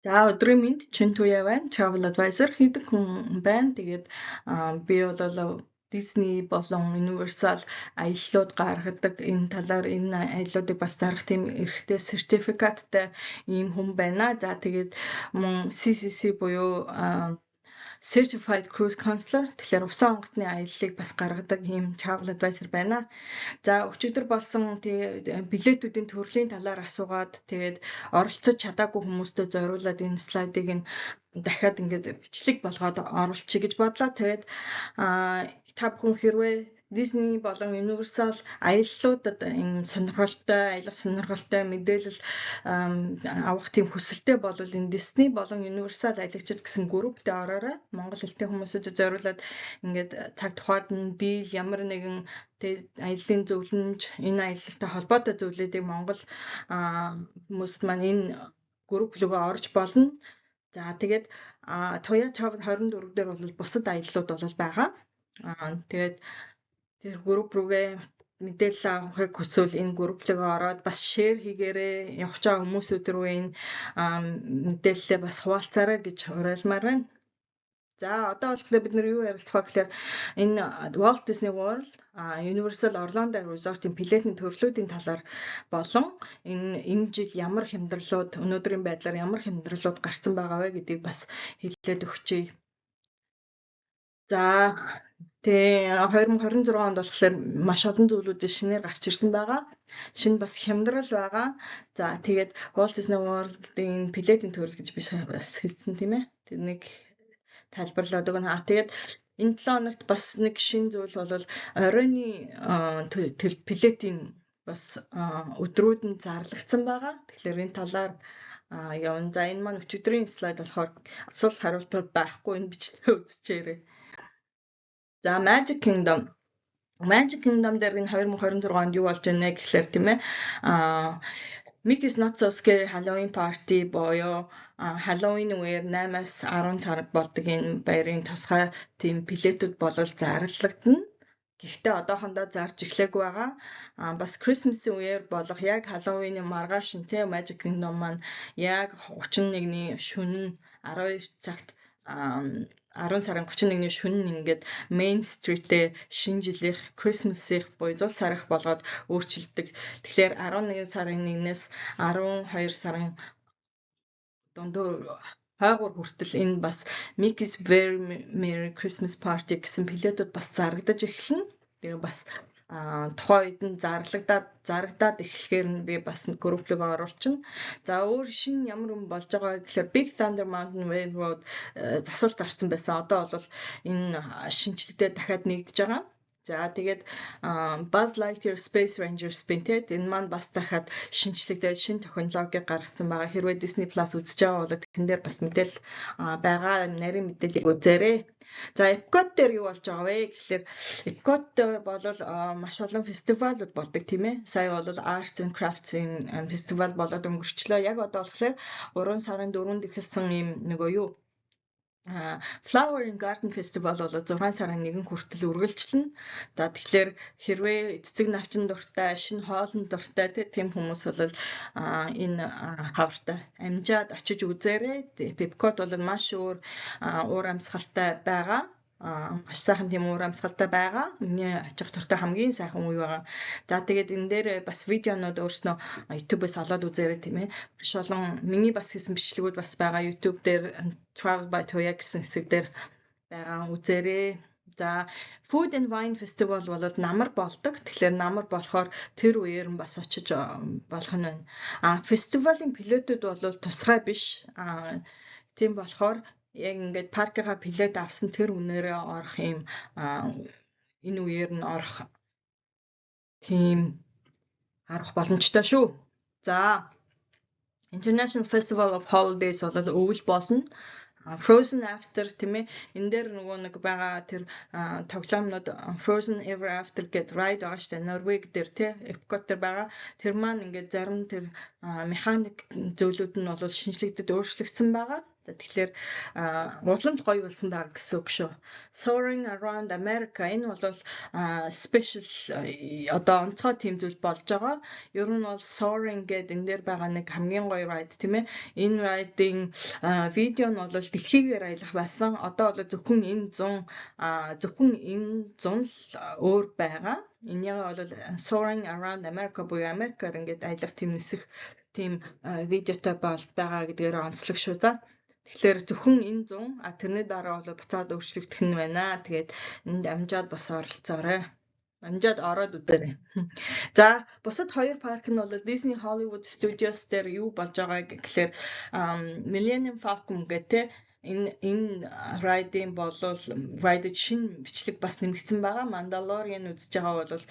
За өдрийн мэнд Чинтуяа байна. Travel advisor хийдэг хүн байна. Тэгээд би бол Disney болон Universal аяллууд гаргадаг. Энэ талаар энэ аяллуудыг бас зарах тийм эрхтэй сертификаттай ийм хүн байна. За тэгээд мөн CCC буюу Certified Cruise Counselor тэгэхээр усан онгоцны аяллыг бас гаргадаг ийм travel advisor байна. За өчигдөр болсон билетүүдийн төрлийн талаар асуугаад тэгээд оролцож чадаагүй хүмүүстээ зориулаад энэ слайдыг нь дахиад ингээд бичлэг болгоод оруулчих гэж бодлоо. Тэгээд та бүхэн хэрвээ Disney болон Universal аяллуудад энэ аялах сонирхолтой мэдээлэл авах тийм хүсэлтэй бол энэ Disney болон Universal аялагчид гэсэн групптэй ороорой. Монгол хэлтэй хүмүүсүүдэд зориулаад ингээд цаг тухайд нь дийл ямар нэгэн аяллаа зөвлөмж энэ аялалтай холбоотой зүйлүүдийг Монгол хүмүүст маань энэ групп рүүгээ орж болно. За тэгээд Туяа Travel 24 дээр бол бусад аяллууд бол байгаа. Тэгээд тэр групп рүүгээ мэдээлэл авахыг хүсвэл энэ групп рүүгээ ороод бас шеэр хийгээрэй. Явж байгаа хүмүүсүүд рүү энэ мэдээлэлээ бас хуваалцаарай гэж уриалмаар байна. За одоо болохоор бид нар юу ярилцах вэ гэхээр энэ Walt Disney World, Universal Orlando Resort-ийн билетийн төрлүүдийн талаар болон энэ жил ямар хямдралууд өнөөдрийн байдлаар ямар хямдралууд гарсан байгаа вэ гэдгийг бас хэлээд өгчээ. За тэгээ 2026 онд болохоор маш олон зүйлүүд шинээр гарч ирсэн байгаа. Шинэ бас хямдрал байгаа. За тэгээд Walt Disney World-ийн билетийн төрөл гэж би бас хэлсэн тийм ээ. Тэр нэг тайлбарлаад өгнө. Тэгээд энэ 7 хоногт бас нэг шинэ зүйл бол оройны билетийн бас өдрүүд нь зарлагдсан байгаа. Тэгэхээр энэ талаар явна. За энэ маань өчигдрийн слайд болохоор асуулт хариултууд байхгүй энэ бичлэгээ үзчихээрэй. За Magic Kingdom дээр энэ 2026 онд юу болж байна гэхээр тийм ээ Mickey's Not So Scary Halloween Party боёо Halloween үеэр 8-аас 10 цаг болдог энэ баярын тусгай тийм билетүүд болол зарлагдана. Гэхдээ одоохондоо зарж эхлэегүй байгаа. Бас Christmas-ийн үеэр болох яг Halloween-ийн маргааш нь тийм Magic Kingdom маань яг 31-ний шөнө 12 цагт 10 сарын 31-ний шөнө ингээд Main Street-ээ шинэ жилийнх Christmas-ийнх буюу зул сарх болгоод өөрчилдөг. Тэгэхээр 11 сарын 1-ээс 12 сарын дундуур хойгуур хүртэл энэ бас Mickey's Very Merry Christmas Party гэсэн билетүүд бас зарагдаж эхэлнэ. Тэгээ бас тухайн үед нь зарагдаад эхлэхээр нь би бас групп рүүгээ оруулчихна. За өөр шинэ ямар юм болж байгаа гэхээр Big Thunder Mountain Railroad засвар зарсан байсан. Одоо бол энэ шинжлэлтэй дахиад нэгдэж байгаа. За тэгээд Buzz Lightyear Space Ranger Spin-тэй энэ маань бас дахиад шинжлэгдээд шинэ технологи гаргасан байгаа. Хэрвээ Disney Plus үзэж байгаа бол тэн дээр бас мэдээлэл байгаа. Нарийн мэдээллийг үзээрэй. За Epcot дээр юу болж байгаа вэ гэхээр Epcot бол маш олон фестивалууд болдог тийм ээ. Сая бол Arts and Crafts-ийн фестивал болоод өнгөрчлөө. Яг одоо болохоор 3 сарын 4-нд эхэлсэн юм нөгөө юу Flower and Garden Festival бол 6 сарын 1 хүртэл үргэлжлэнэ. За тэгэхээр хэрвээ цэцэг навчин дуртай, шинэ хоолн дуртай тийм хүмүүс бол энэ хавртай амжаад очиж үзээрэй. Epcot бол маш уур амьсгалтай байгаа. Маш сайхан тийм уур амьсгалтай байгаа. Миний очих дуртай хамгийн сайхан үе байгаа. За тэгээд энэ дээр бас видеонууд өөрснөө YouTube-ээс олоод үзээрэй тийм ээ. Маш олон миний бас хийсэн бичлэгүүд бас байгаа YouTube дээр Travel by Toya гэсэн хэсэг дээр байгаа үзээрэй. За Food and Wine Festival бол намар болдог. Тэгэхээр намар болохоор тэр үеэр нь бас очиж болох нь байна. Фестивалийн билетүүд бол тусгай биш. Тийм болохоор яг ингээд паркийнхаа билет авсан тэр үнээрээ орох юм энэ үеэр нь орох тийм арга боломжтой шүү. За International Festival of Holidays бол өвөл болно. Frozen After тийм ээ энэ дээр нөгөө нэг байгаа тэр тоглоомнууд Frozen Ever After гэдэг ride байгаа шүү дээ. Норвег дээр тий Epcot дээр байгаа. Тэр маань ингээд зарим тэр механик зөвлүүд нь бол шинжлэгдэд өөрчлөгдсөн байгаа. Тэгэхээр уламж гоё болсон байгаа гэсэн үг шүү. Soaring Around America энэ бол special одоо онцгой тийм зүйл болж байгаа. Ер нь бол Soaring гэдэг энэ дээр байгаа нэг хамгийн гоё ride тийм ээ. Энэ ride-ийн видео нь бол дэлхийгээр аялах байсан. Одоо бол зөвхөн энэ 100 л өөр байгаа. Энийг бол Soaring Around America буюу Америкаар ингээд аялах тийм нисэх тийм видеотой байгаа гэдгээр онцлог шүү за. Тэгэхээр зөвхөн энэ 100 тэрний дараа бол буцаад өөрчлөгдөх нь байна. Тэгээд энд амжаад бас оролцоорой. Амжаад ороод үзээрэй. За бусад хоёр парк нь бол Disney Hollywood Studios дээр юу болж байгаа гэхээр Millennium Falcon гэдэг энэ ride-ийн болол ride шинэ бичлэг бас нэмэгдсэн байгаа. Mandalorian үзэж байгаа бол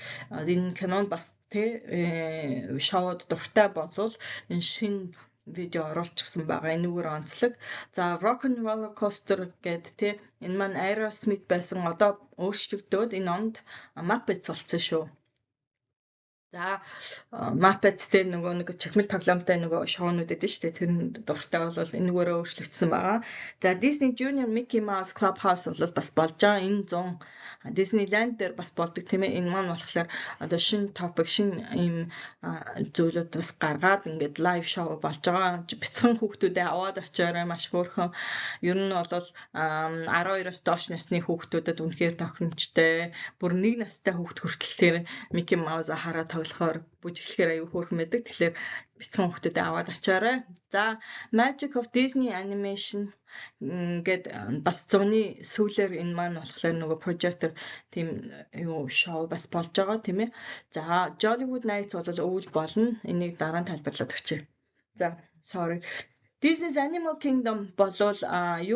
энэ кинонд бас шоуд дуртай болол энэ шинэ видео оруулчихсан байгаа. Энэгээр онцлог. За Rock and Roller Coaster гэдэг энэ маань Aerosmith байсан одоо өөрчлөгдөөд энэ онд Muppets болсон шүү. За Muppets дээр нөгөө нэг чахмал тоглоомтой нөгөө шоунууд эдэн штэ тэр дуртай бол энэгээр өөрчлөгдсөн байгаа. За Disney Junior Mickey Mouse Clubhouse бол бас болж байгаа. Энэ 100 Disneyland дээр бас болдог тийм ээ. Энэ маань болохоор одоо шинэ топик шинэ ийм зүйлүүд бас гаргаад ингээд лайв шоу болж байгаа. Бяцхан хүүхдүүдээ аваад очиорой маш хөөрхөн. Ер нь бол 12-оос доош насны хүүхдүүдэд үнэхээр тохиромжтой. Бүр 1 настай хүүхд хүртэл тэр Mickey Mouse хараад тоглохоор бүжиглэхээр аюу хөөрхөн байдаг. Тэгэхээр бяцхан хүүхдүүдэд аваад очиорой. За Magic of Disney Animation гэд бас 100-ны сүүлээр энэ маань болохоор нөгөө projector тийм юу шоу бас болж байгаа тийм ээ. За Jollywood Nights бол өвөл болно. Энийг дараа нь тайлбарлаад өгчээ. За sorry. Disney's Animal Kingdom болвол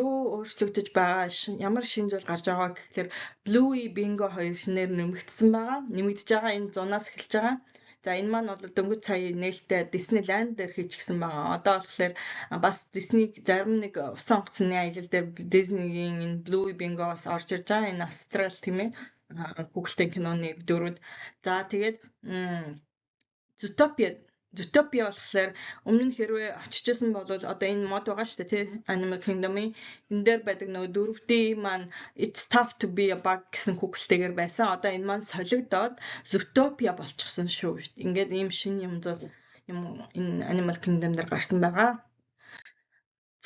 юу өөрчлөгдөж байгаа ямар шинэ зүйл гарч байгаа гэхээр Bluey Bingo хоёр шинээр нэмэгдсэн байгаа. Нэмэгдэж байгаа энэ 100-аас эхэлж байгаа. За энэ маань бол дөнгөж сая нээлттэй Disneyland дээр хийчихсэн байгаа. Одоо болохоор бас Disney зарим нэг усан онгоцны аялал дээр Disney-ийн энэ Bluey Bingo бас орж ирж байгаа. Энэ Австрал тийм ээ. Google-тэй киноны дөрүүд. За тэгээд Zootopia болохоор өмнө нь хэрвээ очижсэн бол одоо энэ мод байгаа шүү дээ тий Animal Kingdom-ийн энэ дээр байдаг нөгөө 4D маань It's Tough to be a Bug гэсэн Google-тэйгээр байсан. Одоо энэ маань солигдоод Zootopia болчихсон шүү. Ингээд ийм шинэ юм энэ Animal Kingdom дээр гарсан байгаа.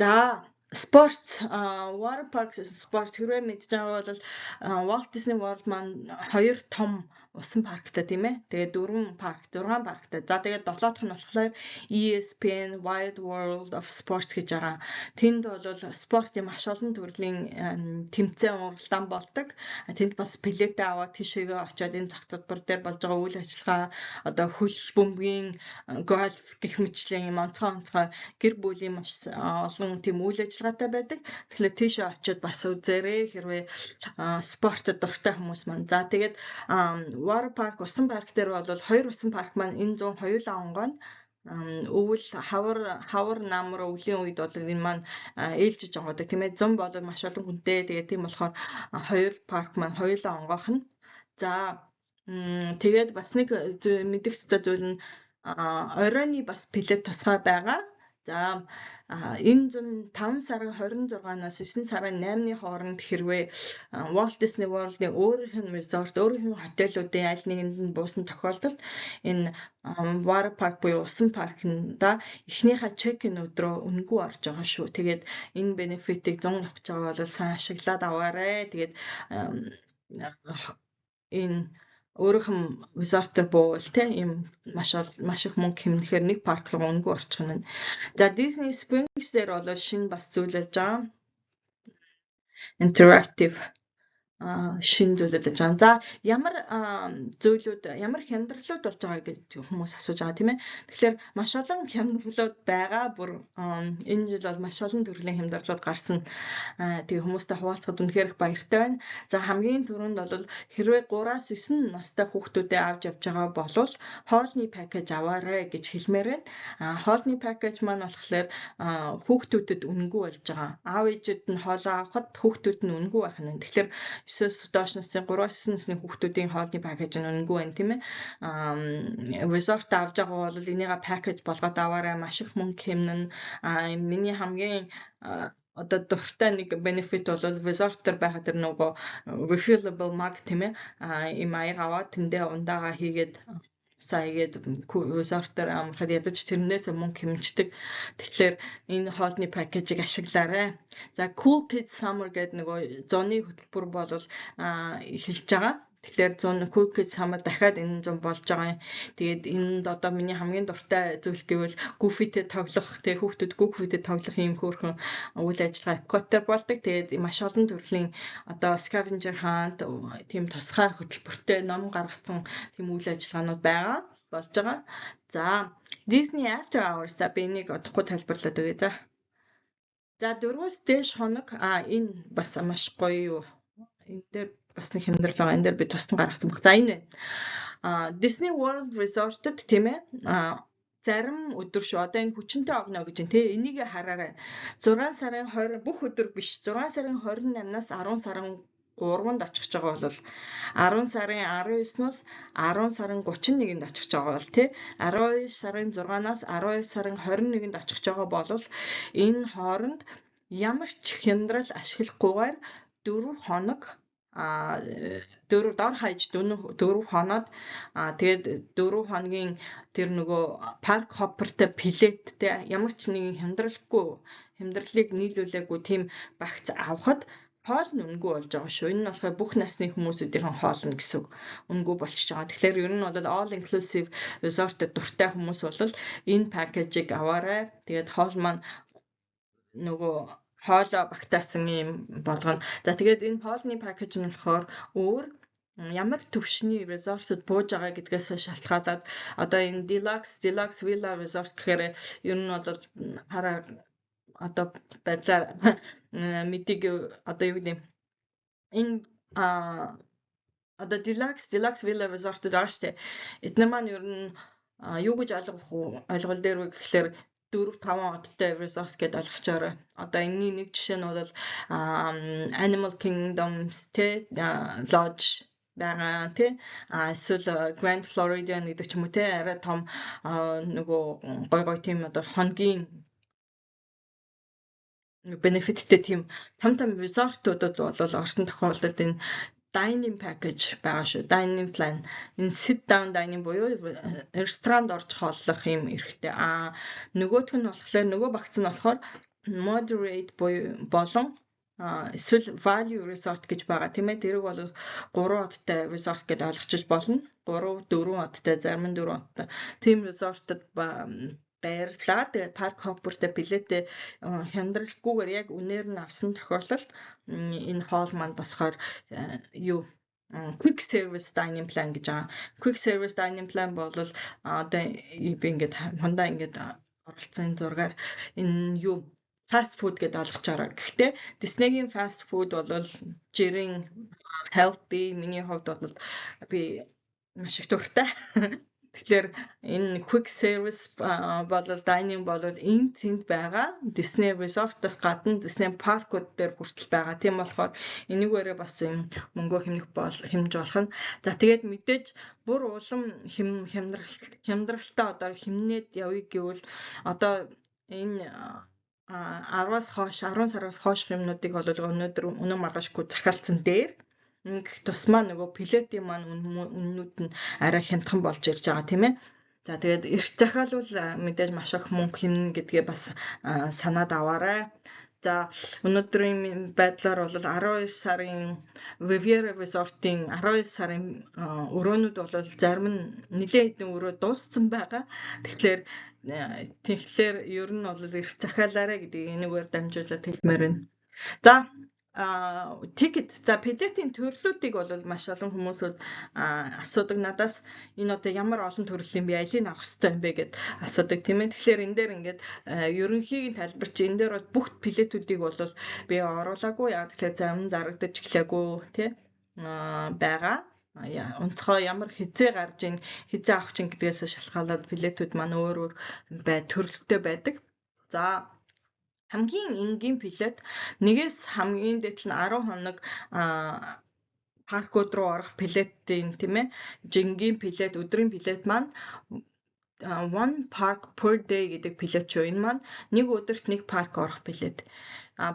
За Sports Water Park Sports хэрвээ мэдж байгаа бол Walt Disney World маань 2 том усан парктай тийм ээ. Тэгээд 6 парктай. За тэгээд 7-х нь болохоор ESPN Wide World of Sports гэж байгаа. Тэнд бол спортын маш олон төрлийн тэмцээн уралдаан болдог. Тэнд бас билетээ аваад тийшээгээ очиод энэ зах төлбөр дээр болж байгаа үйл ажиллагаа одоо хөл бөмбөгийн гольф гэх мэтлийн юм онцгой гэр бүлийн маш олон тийм үйл ажиллагаатай байдаг. Тэгэхээр тийшээ очиод бас үзээрэй хэрвээ спортод дуртай хүмүүс маань. За тэгээд Water Park усан парк дээр бол 2 усан парк маань энэ 100 хоёулаа онгоно өвөл хавар намар өвлийн үед бол энэ маань ээлжиж байгаадаг тийм ээ 100 бол маш олон хүнтэй тэгээд тийм болохоор 2 парк маань хоёулаа онгойхон. За тэгээд бас нэг мэдэх ёстой зүйл нь оройны бас билет тусгай байгаа. За энэ 5 сарын 26-наас 9 сарын 8-ны хооронд хэрвээ Walt Disney World-ийн өөрийнх нь resort, өөрийнх нь хотелуудын аль нэгэнд нь буусан тохиолдолд энэ Water Park буюу усан паркнда эхнийхээ check-in өдрөө үнэгүй орж байгаа шүү. Тэгээд энэ benefit-ийг 100 авч байгаа бол сайн ашиглаад аваарай. Тэгээд энэ өөрөөхөн resort-ээр буувал тийм ийм маш их мөнгө хэмнэхээр нэг парк руу үнэгүй орчих нь. За Disney Springs дээр бол шинэ бас зүйл болж байгаа. Interactive шинэ зүйлүүд болж байгаа. За ямар зүйлүүд ямар хямдралууд болж байгаа гэж хүмүүс асууж байгаа тийм ээ. Тэгэхээр маш олон хямдралууд байгаа. Бүр энэ жил бол маш олон төрлийн хямдралууд гарсан. Тэгээ хүмүүстэй хуваалцахад үнэхээр их баяртай байна. За хамгийн түрүүнд бол хэрвээ 3-аас 9 настай хүүхдүүдээ авч явж байгаа бол хоолны пакэж аваарай гэж хэлмээр байна. Хоолны пакэж маань болохоор хүүхдүүдэд үнэгүй болж байгаа. Аав ээжид нь хоолоо авахад хүүхдүүд нь үнэгүй байх нь. Тэгэхээр 9-с доош насны 3-аас 9 насны хүүхдүүдийн хоолны пакэж нь үнэгүй байна тийм ээ. Resort авж байгаа бол энийгээ пакэж болгоод аваарай маш их мөнгө хэмнэн. Миний хамгийн одоо дуртай нэг benefit бол resort дээр байхад тэр нөгөө refillable mug тийм ээ ийм аяг аваад тэндээ ундаага хийгээд саягээд resort дээр амархад ядаж тэрнээс мөнгө хэмждэг. Тэгэхээр энэ хоолны пакэжийг ашиглаарай. За Cool Kids Summer гэдэг нөгөө зуны хөтөлбөр бол эхэлж байгаа. Тэгэхээр 100 Cool Kids Summer дахиад энэ 100 болж байгаа. Тэгээд энд одоо миний хамгийн дуртай зүйл гэвэл Goofy-тэй тоглох, тэг хүүхдүүд Goofy-тэй тоглох юм хөөрхөн үйл ажиллагаа Epcot-тер болдог. Тэгээд маш олон төрлийн одоо scavenger hunt, тийм тусгай хөтөлбөртэй ном гаргацсан тийм үйл ажиллагаанууд байгаа болж байгаа. За Disney After Hours би энийг одохгүй тайлбарлаад өгье за. За 4-өөс дээш хоног энэ бас маш гоё юу. Энэ дээр бас нэг хэмнэрэл байгаа. Энэ дээр би тусдан гаргасан баг. За энэ байна. Disney World Resort-д тийм ээ зарим өдөр шүү. Одоо энэ хүчнтэй огно гэж байна тий. Энийг хараарай. 6 сарын 20 бүх өдөр биш. 6 сарын 28-наас 10 сарын 3-нд очих байгаа бол 10 сарын 19-ноос 10 сарын 31-нд очих байгаа бол тий 12 сарын 6-наас 12 сарын 21-нд очих байгаа бол энэ хооронд ямар ч хямдрал ашиглахгүйгээр 4 хоног 4 дор хаяж 4 хоноод тэгээд 4 хоногийн тэр нөгөө парк хоппертэй билеттэй ямар ч нэгэн хямдралыг нийлүүлээгүй тийм багц авахад хоол нь үнэгүй болж байгаа шүү. Энэ нь болохоор бүх насны хүмүүсүүдийн хоол нь гэсэн үнэгүй болчихж байгаа. Тэгэхээр ер нь бол all inclusive resort дуртай хүмүүс бол энэ пакэжийг аваарай. Тэгээд хоол маань нөгөө хоолоо багтаасан юм болгоно. За тэгээд энэ хоолны пакэж нь болохоор өөр ямар төвшний resort-д бууж байгаа гэдгээс шалтгаалаад одоо энэ deluxe villa resort гэхээр ер нь бол хараа одоо байдлаар мэдиг одоо юу гэдэг энэ одоо deluxe villa resort-д байгаа штэ. Эдгээр маань ер нь юу гэж ойлгол дээр вэ гэхээр 4-5 одтой resort гэдээ ойлгочоорой. Одоо энэний нэг жишээ нь бол Animal Kingdoms те lodge байгаа тий эсвэл Grand Floridian гэдэг ч юм уу те арай том нөгөө гой тийм одоо хоногийн benefitтэй тийм том resort-уудад бол орсон тохиолдолд энэ dining package байгаа шүү. Dining plan. Энэ sit down dining буюу ресторанд орж хооллох юм эрэхтэй. Нөгөөх нь болохоор нөгөө багц нь болохоор moderate болон эсвэл value resort гэж байгаа тийм ээ. Тэрийг бол 3 одтой resort гэдээ ойлгочих болно. 3-4 одтой, зарим нь 4 одтой. Тийм resort-д баярлаа. Тэгээд парк хоппертэй билетээ хямдралгүйгээр яг үнээр нь авсан тохиолдолд энэ хоол маань босохоор юу quick service dining plan гэж байгаа. Quick service dining plan бол одоо би ингээд хондоо ингээд оролцсон зургаар энэ юу fast food гэдээ ойлгочоорой. Гэхдээ Disney-гийн fast food бол жирийн healthy, миний хувьд бол би маш их дуртай. Тэгэхээр энэ quick service болол dining болол энд тэнд байгаа Disney Resort-оос гадна Disney паркууд дээр хүртэл байгаа. Тийм болохоор энэгээрээ бас юм мөнгө хэмж болох нь. За тэгээд мэдээж бүр улам хямдралтай одоо хэмнээд явъя гэвэл одоо энэ 10-аас хойш 10 сараас хойш юмнуудыг бол өнөөдөр өнөө маргаашгүй захиалцсан дээр ингэх тусмаа нөгөө билетийн маань үннүүд нь арай хямдхан болж ирж байгаа тийм ээ. За тэгээд эрт захиалвал мэдээж маш их мөнгө хэмнэ гэдгээ бас санаад аваарай. За өнөөдрийн байдлаар бол 12 сарын Riviera Resort-ийн 12 сарын өрөөнүүд бол зарим нь нэлээд хэдэн өрөө дууссан байгаа. Тэгэхээр ер нь бол эрт захиалаарай гэдгийг энэгээр дамжуулаад хэлмээр байна. За ticket за билетийн төрлүүдийг бол маш олон хүмүүсүүд асуудаг надаас энэ одоо ямар олон төрлийн би алийг авах хэрэгтэй юм бэ гэд асуудаг тийм ээ. Тэгэхээр энэ дээр ингээд ерөнхийг нь тайлбарч энэ дээр бүх билетүүдийг бол би оруулаагүй яг тэгэхээр зарим зарагдаж эхлэегүй тий байгаа. Онцгой ямар хизээ гарж ийн хизээ авах чинь гэдгээс шалтгаалаад билетүүд маань өөр төрөлтэй байдаг. За хамгийн энгийн билет нэгээс хамгийн дээд нь 10 хоног паркууд руу орох билетийн тийм ээ жингийн билет өдрийн билет маань one park per day гэдэг билет шүү. Энэ маань нэг өдөрт нэг парк орох билет.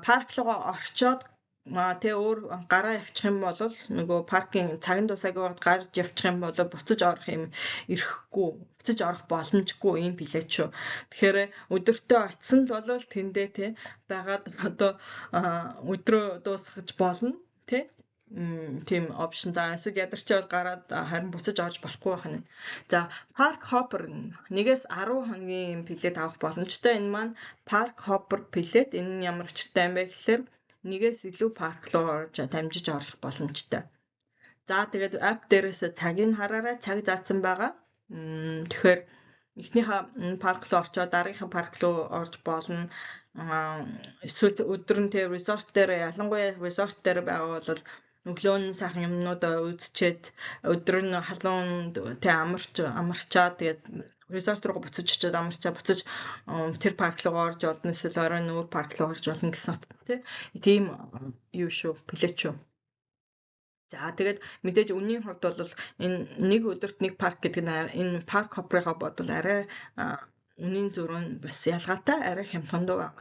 Парк руугаа орчоод тэгээ өөр гараа явчих юм бол нөгөө паркийн цагийн дуусаагаа гарч явчих юм бол буцаж орох юм ирэхгүй, буцаж орох боломжгүй юм билет шүү. Тэгэхээр өдөртөө очисонд бол тэндээ те байгаад одоо өдрөө дуусгаж болно те. Тийм опшн за эсвэл ядарч бол гараад харин буцаж орж болохгүй байна. За парк хоппер нэгээс 10 хоногийн билет авах боломжтой. Энэ маань парк хоппер билет энэ нь ямар очиртай юм бэ гэхээр нэгээс илүү парк руу орж дамжиж орлох боломжтой. За тэгээд апп дээрээс цагийг хараарай, цаг заасан байгаа. Тэгэхээр эхнийхээ парк руу орчоод дараагийнхаа парк руу орж болно. Эсвэл өдөр нь тэ resort дээр ялангуяа resort дээр байгаа бол өглөө нь сайхан юмнууд үзчихэд өдөр нь халуун тэ амарчаад тэгээд resort руу буцаж очиод амарчаа буцаж тэр парк руу орж олно эсвэл оройн өөр парк руу орж олно гэсэн тийм юу шүү билет шүү. За тэгээд мэдээж үнийн хувьд бол энэ нэг өдөрт нэг парк гэдэг нь энэ парк хопперыгаа бодвол арай үнийн зөрүү нь бас ялгаатай арай хямдхан байна.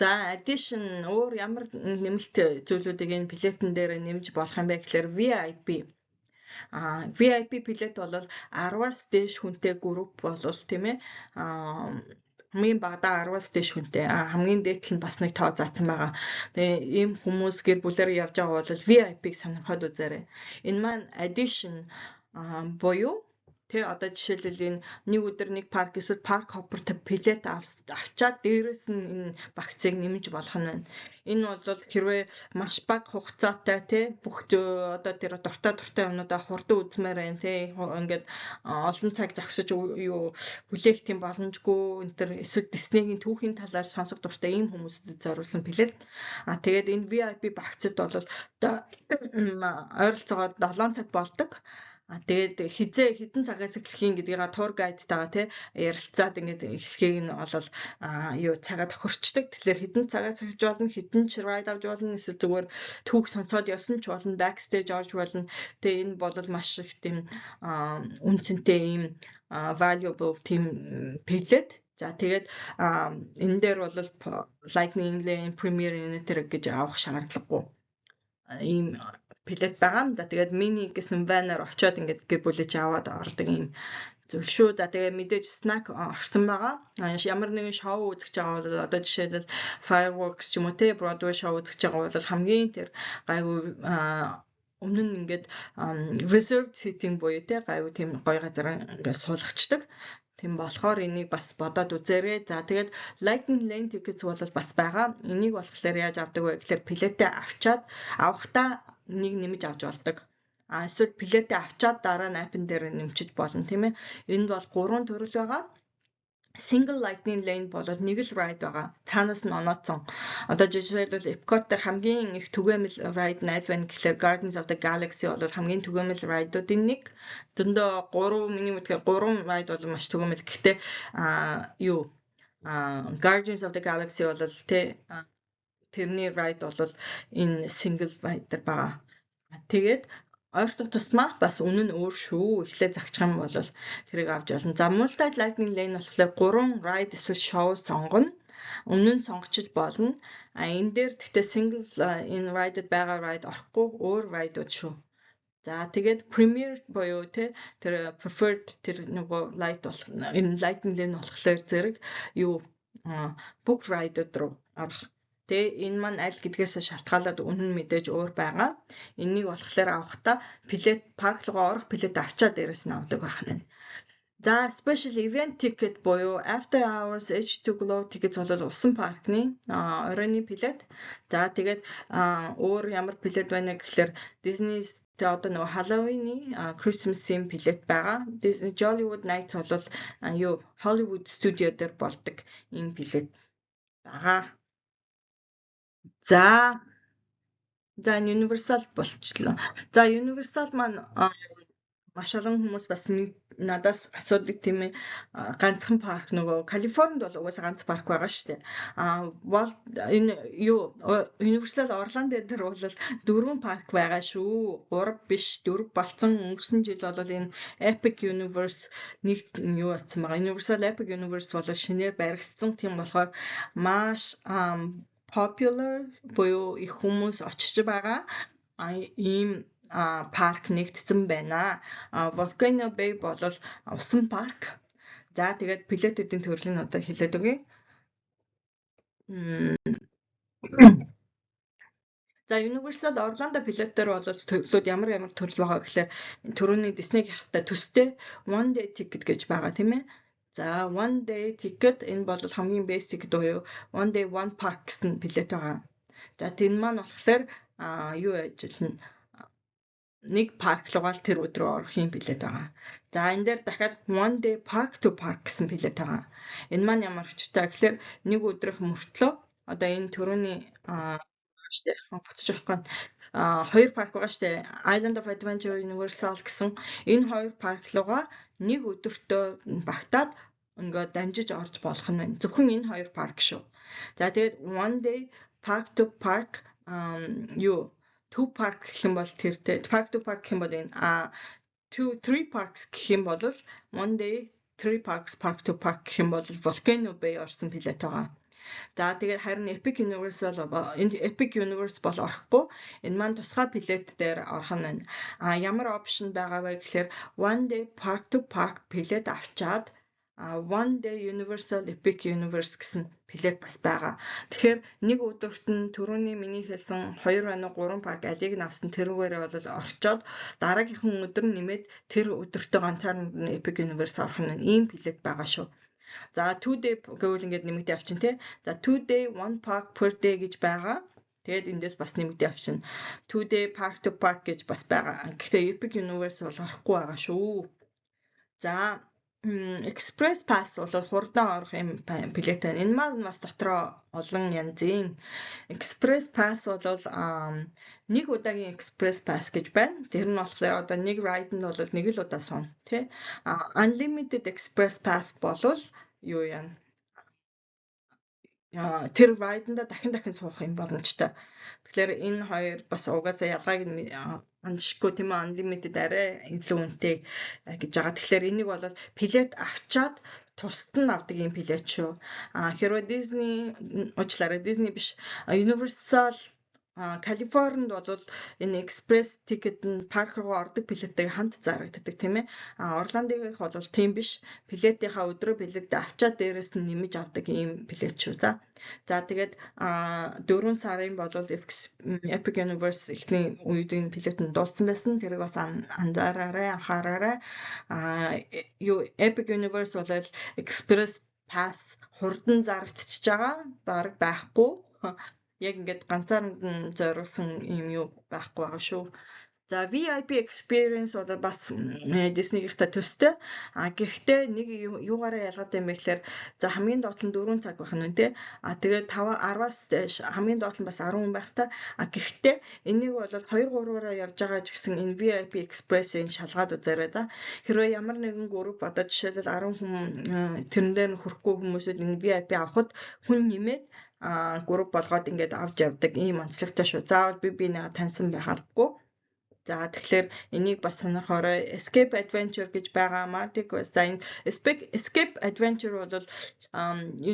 За addition өөр ямар нэмэлт зүйлүүдийг энэ билетэн дээр нэмж болох юм бэ гэхээр VIP. VIP билет бол 10-аас дээш хүнтэй групп болвол тийм ээ хамгийн багадаа 10-аас дээш хүнтэй хамгийн дээдл нь бас нэг тоо заасан байгаа. Тэгээ ийм хүмүүс гэр бүлээр явж байгаа бол VIP-г сонирхоод үзээрэй. Энэ маань addition буюу тэ одоо жишээлбэл энэ нэг өдөр нэг парк эсвэл парк хоппер билет авчаад дээрэс нь энэ багцыг нэмж болох нь байна. Энэ бол хэрвээ маш бага хугацаатай тэ бүх одоо тэр дуртай юмнуудаа хурдан үзмээр байна тэ ингээд олон цаг зогсож юу бүлээх тийм боломжгүй энэ төр эсвэл Disney-ийн түүхийн талаар сонсох дуртай ийм хүмүүсд зориулсан билет. Тэгээд энэ VIP багцад бол одоо ойролцоогоор 7 цаг болдог. Тэгээд хэдэн цагаас эхлэхийн гэдгийг тур гайдтайгаа тий ярилцаад ингээд эхлэхийг нь бол юу цагаа тохирчдаг. Тэгэхээр хэдэн цагаас эхэлж болно, хэдэн ч ride авч болно, эсвэл зүгээр түүх сонсоод явсан ч болно, backstage орж болно. Тэгээ энэ бол маш их тийм үнцэнтэй ийм valuable тийм билет. За тэгээд энэ дээр бол Lightning Lane, Premier Uniter гэж авах шаардлагагүй. Ийм билет байгаа юм да. Тэгээд мини гэсэн ванаар очиод ингээд гэр бүлэж аваад ордог юм зүйл шүү. За тэгээд мэдээж snack орсон байгаа. Ямар нэгэн шоу үзэж байгаа бол одоо жишээлбэл fireworks ч юм уу те Broadway шоу үзэж байгаа бол хамгийн тэр гайгүй өмнө нь ингээд reserved seating буюу те гайгүй тийм гоё газар ингээд суулгачдаг. Тийм болохоор энийг бас бодоод үзээрэй. За тэгээд Lightning Lane tickets бол бас байгаа. Энийг болохоор яаж авдаг вэ гэхээр билетээ авахдаа нэг нэмж авч болдог. Эсвэл билетээ авчаад дараа нь апп дээр нэмчиж болно тийм ээ. Энэ бол 3 төрөл байгаа. Single Lightning Lane бол нэг л ride байгаа. Цаанаас нь онооцсон. Одоо жишээлбэл Epcot дээр хамгийн их түгээмэл ride найд байна гэхээр Guardians of the Galaxy бол хамгийн түгээмэл ride-уудын нэг. Зөндөө 3 ride бол маш түгээмэл. Гэхдээ Guardians of the Galaxy бол тэрний ride бол энэ single ride дээр байгаа. Тэгээд ойртох тусмаа бас үнэн нь өөр шүү. Эхлээ загчих юм бол тэрийг авч болно. За Multi Lightning Lane болохоор 3 ride эсвэл show сонгоно. Үнэн нь сонгочж болно. Энэ дээр гэхдээ single энэ ride-д байгаа ride орохгүй өөр ride-ууд шүү. За тэгээд Premier буюу тэр preferred тэр нөгөө light болох энэ Lightning Lane болохоор зэрэг бүх ride-ууд руу орох. Тэгээ энэ маань аль гэдгээс шалтгаалаад үнэн нь мэдээж өөр байгаа. Энийг болохоор авахдаа билет парк руу орох билет авчаад дээрээс нь авдаг байх нь. За special event ticket буюу after hours H2Glow tickets бол усан паркны оройны билет. За тэгээд өөр ямар билет байна гэхээр Disney одоо нөгөө Halloween-ы Christmas-ийн билет байгаа. Disney Jollywood Nights бол Hollywood Studio дээр болдог ийм билет байгаа. За Universal болчихлоо. За Universal маань маш олон хүмүүс бас надаас асуудаг тийм ээ ганцхан парк нөгөө Калифорнид бол угаасаа ганц парк байгаа шүү дээ. Энэ Universal Orlando дээр бол 4 парк байгаа шүү. 3 биш 4 болцсон. Өнгөрсөн жил бол энэ Epic Universe нэг юу атсан байгаа. Universal Epic Universe бол шинээр баригдсан. Тийм болохоор маш popular буюу их хүмүүс очиж байгаа. Ийм парк нэгдсэн байна. Volcano Bay бол усан парк. За тэгээд билетүүдийн төрлийг одоо хэлээд өгье. За Universal Orlando билетээр бол төрлүүд ямар төрөл байгаа гэхлээр түрүүний Disney гихтаа төстэй one day ticket гэж байгаа тийм ээ. За one day ticket энэ бол хамгийн base ticket буюу one day one park гэсэн билет байгаа. За энэ маань болохоор юу ажиллана? Нэг парк руугаа тэр өдрөө орох юм билет байгаа. За энэ дээр дахиад one day park to park гэсэн билет байгаа. Энэ маань ямар хүчтэй гэхээр нэг өдрөх мөртлөө одоо энэ түрүүний штэ буцаж авахгүй хоёр парк байгаа штэ Island of Adventure Universal гэсэн энэ хоёр парк руугаа нэг өдөртөө багтаад ингээд дамжиж орж болох нь байна. Зөвхөн энэ хоёр парк шүү. За тэгээд one day park to park two parks гэх юм бол тэртэй park to park гэх юм бол энэ three parks гэх юм бол one day three parks park to park гэх юм бол Volcano Bay орсон билет байгаа. За тэгээд харин Epic Universe бол орохгүй. Энэ маань тусгай билет дээр орох нь байна. Ямар опшн байгаа вэ гэхээр one day park to park билет авчаад one day Universal Epic Universe гэсэн билет бас байгаа. Тэгэхээр нэг өдөрт нь түрүүний миний хэлсэн 2 байна уу 3 парк алийг нь авсан тэрүүгээрээ бол орчоод дараагийнхан өдөр нэмээд тэр өдөртөө ганцаар нь Epic Universe орох нь ийм билет байгаа шүү. За 2 day гэвэл ингээд нэмэгдээ авчин тий. За 2 day one park per day гэж байгаа. Тэгээд эндээс бас нэмэгдээ авчин 2 day park to park гэж бас байгаа. Гэхдээ Epic Universe бол орохгүй байгаа шүү. За Express Pass бол хурдан орох юм билет байна. Энэ маань бас дотроо олон янзын Express Pass бол нэг удаагийн Express Pass гэж байна. Тэр нь болохоор одоо нэг ride-нд бол нэг л удаа сон, тий. Unlimited Express Pass бол юу яа? Тэр ride-нда дахин суух юм боломжтой. Тэгэхээр энэ хоёр бас угаасаа ялгааг аншиггүй тийм ээ unlimited арай илүү үнэтэй гэж байгаа. Тэгэхээр энийг бол билет авчаад тусад нь авдаг юм билет шүү. Хэрвээ Disney Disney биш Universal Калифорнид бол энэ экспресс тикет нь парк руу ордог билеттэй хамт зарагддаг тийм ээ. Орландогийнх бол тийм биш. Билетийнхаа өдрөө билет авчаад дээрээс нь нэмж авдаг ийм билет шүү. За тэгээд 4 сарын бол Epic Universe эхний үеийн билет нь дууссан байсан. Тэрийг бас анхаараарай. Epic Universe бол Express Pass хурдан зарагдчихж байгаа. Бараг байхгүй. Яг ингээд ганцаараа зориулсан юм юу байхгүй байгаа шүү. За VIP experience бол бас Disney-гийнхтай төстэй. Гэхдээ нэг юугаараа ялгаад юм бэ гэхээр за хамгийн доотлон 4 цаг байх нь тий. Тэгээд 10-аас хамгийн доотлон бас 10 хүн байх та. Гэхдээ энийг бол 2-3-аараа явж байгаа ч гэсэн энэ VIP Express-ийн шалгаад үзээрэй да. Хэрвээ ямар нэгэн групп одоо жишээлбэл 10 хүн тэрэн дээр хүрэхгүй хүмүүсүүд энэ VIP авахд хүн нэмээд групп болгоод ингээд авч явдаг ийм онцлогтой шүү. Заавал би нэг таньсан байх албагүй. За тэгэхээр энийг бас сонирхоорой. Escape Adventure гэж байгаа. Mardi Gras. За энэ Escape Adventure бол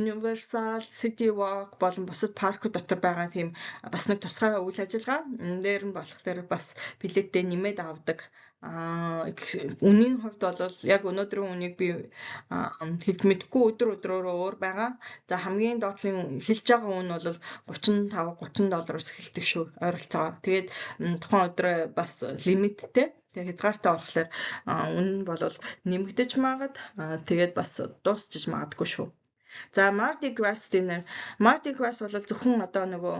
Universal City Walk болон бусад паркууд дотор байгаа тийм бас нэг тусгай үйл ажиллагаа. Энэ дээр нь болохоор бас билетээ нэмээд авдаг. Үнийн хувьд бол яг өнөөдрийн үнийг би хэлж мэдэхгүй өдрөөрөө өөр байгаа. За хамгийн доотлын хэлж байгаа үн бол $35-30 эхэлдэг шүү ойролцоогоор. Тэгээд тухайн өдрөө бас лимиттэй. Тэгээд хязгаартай болохоор үн нь бол нэмэгдэж магад тэгээд бас дуусчих магадгүй шүү. За Mardi Gras dinner. Mardi Gras бол зөвхөн одоо нөгөө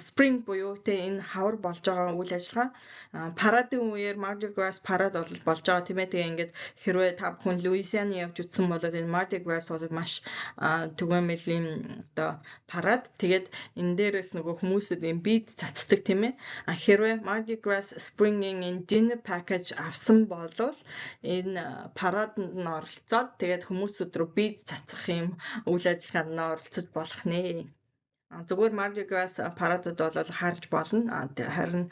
spring буюу тэ энэ хавар болж байгаа үйл ажиллагаа. Парадын үеэр Mardi Gras парад болж байгаа тийм ээ. Тэгээ ингээд хэрвээ та бүхэн Louisiana явж утсан бол энэ Mardi Gras бол маш түгээмэлийн одоо парад. Тэгээд энэ дээрээс нөгөө хүмүүсүүд энэ бит цацдаг тийм ээ. Хэрвээ Mardi Gras Spring-ийн энэ dinner package авсан бол энэ парадд нь оролцоод тэгээд хүмүүсүүд рүү бит цацах юм үйл ажиллагаанд оролцож болох нэ. Зүгээр Mardi Gras парадад бол харж болно. Харин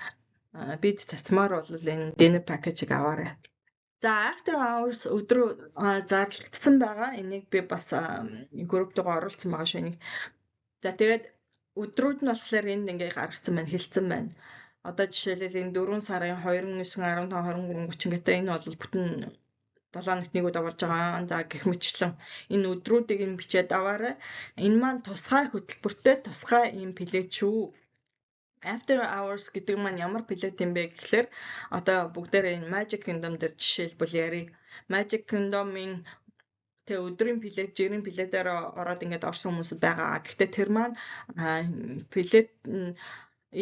бид цацмаар бол энэ dinner package-ийг аваарай. За after hours өдөр зарлагдсан байгаа. Энийг би бас групп руу оруулсан байгаа шүү энийг. За тэгээд өдрүүд нь болохоор энд ингээ гаргацсан байна, хэлсэн байна. Одоо жишээлбэл энэ 4 сарын 29, 15, 23, 30 гэдэг энэ бол бүтэн 7 хоногт нэг удаа болж байгаа. За гэх мэтчлэн энэ өдрүүдийг нь бичээд аваарай. Энэ маань тусгай хөтөлбөртэй тусгай юм плэт шүү. After hours гэдэг маань ямар плэт юм бэ гэхээр одоо бүгдээрээ энэ Magic Kingdom дээр жишээлбэл ярив. Magic Kingdom-ийн тэг өдрийн плэт, жирийн плэтээр ороод ингээд орсон хүмүүс байгаа. Гэхдээ тэр маань плэт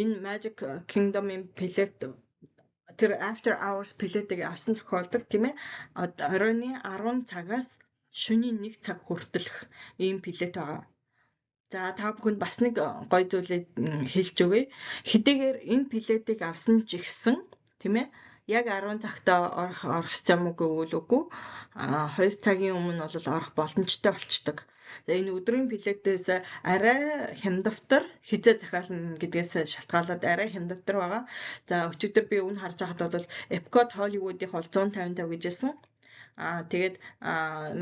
энэ Magic Kingdom-ийн плэт тэр after hours плэтийг авсан тохиолдолд тийм ээ оройны 10 цагаас шөнийн 1 цаг хүртэлх ийм плэт байгаа. За та бүхэнд бас нэг гоё зүйлийг хэлж өгье. Хэдийгээр энэ плэтийг авсан ч ихсэн тийм ээ яг 10 цагтаа орох ёстой юм үгүй 2 цагийн өмнө бол орох боломжтой болчдөг. За энэ өдрийн плэтээс арай хямдвар хизээ захиална гэдгээс шалтгаалаад арай хямдвар байгаа. За өчигдөр би үн харж байхад бол Epcot Hollywood-ийн хол 155 гэжсэн. Тэгээд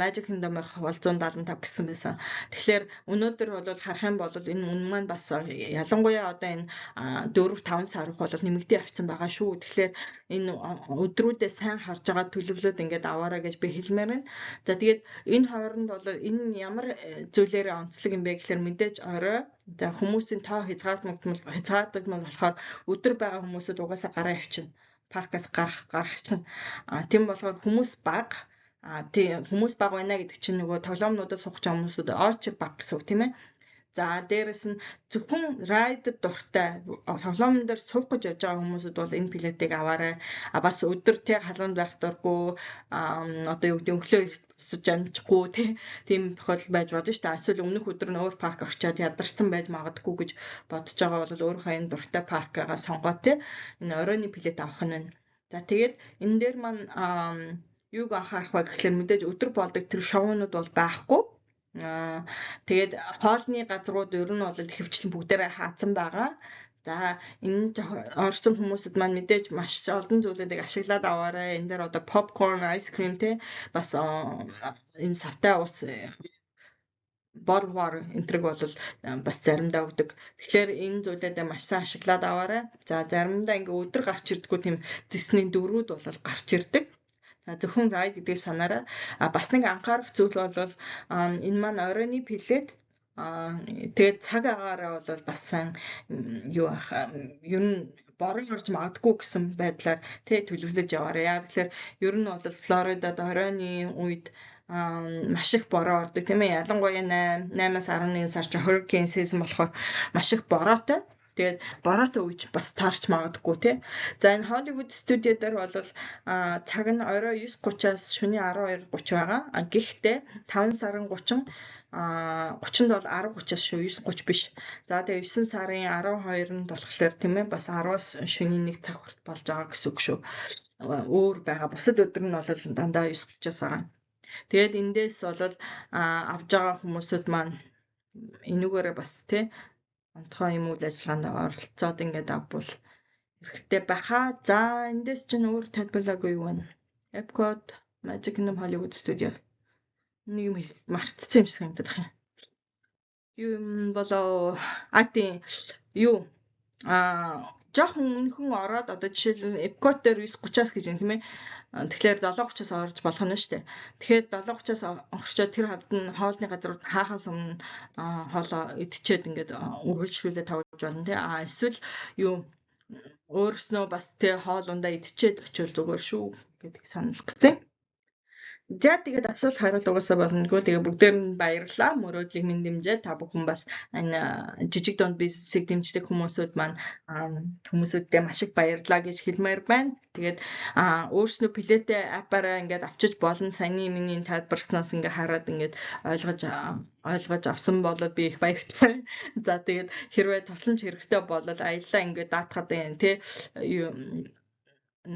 Magic Kingdom-ийн хол 175 гэсэн байсан. Тэгэхээр өнөөдөр бол харах юм бол энэ үн маань бас ялангуяа одоо энэ 4-5 сар бол нэмэгдээ авцсан байгаа шүү. Тэгэхээр энэ өдрүүдэд сайн харж байгаа төлөвлөлт ингээд аваарай гэж би хэлмээр байна. За тэгээд энэ хооронд бол энэ ямар зүйлээр онцлог юм бэ гэхээр мэдээж орой за хүмүүсийн тоо хязгаардаг болохоор өдөр байгаа хүмүүсүүд угаасаа гараа явчихна. Паркаас гарах чинь. Тийм болохоор хүмүүс баг. Тийм хүмүүс баг байна гэдэг чинь нөгөө тоглоомнуудад суух хүмүүсүүдооч баг гэсэн үг тийм ээ. За дээрэс нь зөвхөн райд дуртай тоглоомн дээр суух гэж явж байгаа хүмүүсүүд бол энэ плэтийг аваарай. Бас өдөр тэг халуунд байх дурггүй одоо юу гэдэг өглөө өсөж амжихгүй тийм тохиолдол байж болно шүү дээ. Эсвэл өмнөх өдөр нь өөр парк орчоод ядарсан байж магадгүй гэж бодож байгаа бол өөрийнхөө энэ дуртай паркаа сонгоо энэ оройны плэт авах нь байна. За тэгээд энэ дээр маань юуг анхаарах вэ гэхэлэр мэдээж өдөр болдог тэр шоунууд бол байхгүй. Тэгээд хоолны газрууд ер нь бол ихэвчлэн бүгдээрээ хаацсан байгаа. За энэ орсон хүмүүсд маань мэдээж маш олон зүйлүүдийг ашиглаад аваарай. Энэ дээр одоо popcorn, ice cream бас энэ савтай ус боолвар энтриг бол бас заримдаа өгдөг. Тэгэхээр энэ зүйлүүдээ маш сайн ашиглаад аваарай. За заримдаа ингээ өдөр гарч ирдэггүй тийм Disney дөрүүд бол гарч ирдэг. За зөвхөн райд гэдгийг санаарай. Бас нэг анхаарах зүйл бол энэ маань оройны плэт тэгээд цаг агаараа бол бас сайн юу ер нь бороо орж магадгүй гэсэн байдлаар төлөвлөж яваарай. Яг тэгэхээр ер нь бол Флоридад оройны үед маш их бороо ордог тийм ээ. Ялангуяа 8-аас 11 сар ч hurricane season болохоор маш их бороотой. Тэгээд бороотой үеч бас таарч магадгүй За энэ Hollywood студио дээр бол цаг нь орой 9:30-аас шөнийн 12:30 байгаа. Гэхдээ 5 сарын 30 30-нд бол 10:30-аас шүү 9:30 биш. За тэгээ 9 сарын 12-нд болохоор тийм ээ бас 10-аас шөнийн 1 цаг хүртэл болж байгаа гэсэн үг шүү. Өөр байгаа. Бусад өдөр нь бол дандаа 9:30-аас байгаа. Тэгээд эндээс бол авж байгаа хүмүүсүүд маань энүүгээрээ бас онцгой юм үйл ажиллагаанд оролцоод ингээд авбал хэрэгтэй байхаа. За эндээс чинь өөр тайлбарлаагүй юу вэ? Epcot, Magic Kingdom, Hollywood Studio. Нэг юм мартцсан юм шиг санагдаад байна. Юм болоо тийм юу жоохон үнхэн ороод одоо жишээл Epcot дээр 9:30-аас гэж юм тийм ээ. Тэгэхээр 7:30-аас орж болох нь шүү дээ. Тэгэхээр 7:30-аас орчоод тэр хавьд нь хоолны газрууд хаахаас өмнө хоолоо идчихэд ингээд үргэлжлүүлээ тавьж болно эсвэл юу өөрснөө бас хоол ундаа идчихэд очивол зүгээр шүү гэдгийг сануулах гэсэн. За тэгээд асуулт хариулт угаасаа боломжгүй. Тэгээд бүгдээр нь баярлалаа. Мөрөөдлийг минь дэмжээ. Та бүхэн бас энэ жижиг дунд бизнесийг дэмждэг хүмүүсүүд маань хүмүүсүүдтэй маш их баярлалаа гэж хэлмээр байна. Тэгээд өөрснөө Плетэ апаараа ингээд авчиж болно. Саяны миний тайлбарснаас ингээд хараад ингээд ойлгож авсан болоод би их баяртай. За тэгээд хэрвээ тусламж хэрэгтэй болол аяллаа ингээд даатгаад тий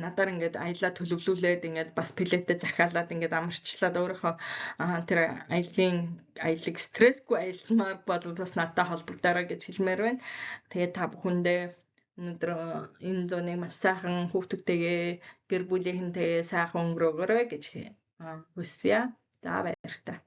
надаар ингээд аялла төлөвлүүлээд ингээд бас Плетэ захиалаад ингээд амарчлаад өөрийнхөө тэр аяллыг стрессгүй аялмаар бол бас надтай холбогдорой гэж хэлмээр байна. Тэгээд та бүхэндээ өнөөдөр энэ зууныг маш сайхан хүүхдүүдтэйгээ гэр бүлийнхэнтэйгээ сайхан өнгөрөөгөөрэй гэж хүсье. За баярлалаа.